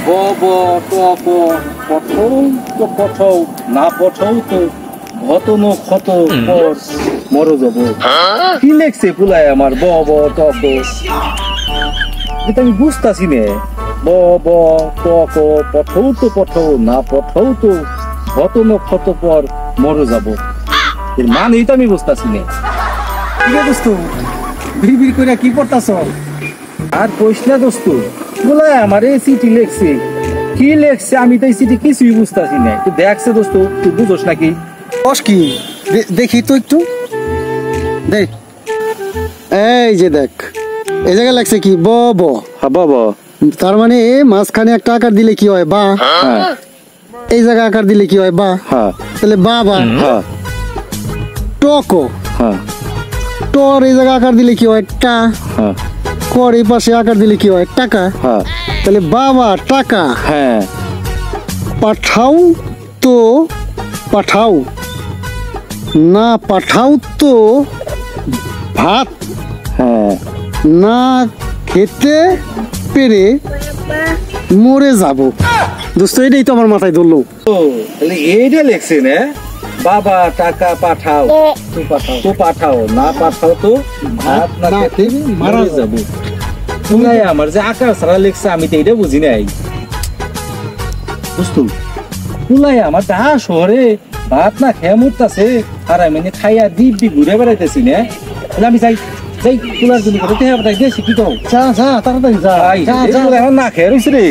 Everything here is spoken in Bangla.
ব ব ট প পঠৌ তো পঠৌ না পঠৌ তো ঘত ন ক্ষত পর মর যাব। কি লেখছে পুলায় আমার ব ব ট প? এটা আমি বুঝতাছি নে। ব ব ট ক পঠৌ তো পঠৌ না পঠৌ তো ঘত ন ক্ষত পর মর যাব। এর মানেই তো আমি বুঝতাছি নে। কি রে দোস্ত বিড়বিড় করে কি করতাছ? আর কইস না দোস্ত, পুলায় আমার এই চিঠি লেখছে। কি লেখছে আমি তো এই চিঠি কিছুই বুঝতাছি না। তুই দেখছে দোস্ত, তুই বুঝোস নাকি? বস কি দেখি তো একটু দেখ। এই যে দেখ, এই জায়গায় লাগছে কি ব ব। হ্যাঁ বাবা। তার মানে মাঝখানে একটা আকার দিলে কি হয় বা। হ্যাঁ এই জায়গায় আকার দিলে কি হয় বা। হ্যাঁ তাহলে বা বা। হ্যাঁ টক হ্যাঁ টর এই জায়গায় আকার দিলে কি হয় টা। হ্যাঁ কর এই পাশে আকার দিলে কি হয় টাকা। হ্যাঁ তাহলে বাবা টাকা হ্যাঁ পাঠাও তো পাঠাও না পাঠাও তো ভাত হ্যাঁ না খেতে পেরে মরে যাব। দোস্ত এটাই তো আমার মাথায় ধরলো। তো তাহলে এইটা লেখছে না, বাবা টাকা পাঠাও তো পাঠাও না পাঠাও তো ভাত না না খেতে খেতে মারা মারা যাব। পুলাই আমার যে আকার ছাড়া লেখছে আমি তো এইটা বুঝি নাই বুঝতো। পুলাই আমার দা শহরে ভাত না খেয়ে মরতাছে আর আমি খাইয়া দিব্যি ঘুরে বেড়াইতেছি না। তাহলে আমি যাই যাই পুলার জন্য কথা পাঠাই দিয়ে শিখি তো যা যা তাড়াতাড়ি যা। এখন না খেয়ে রয়েছে রে।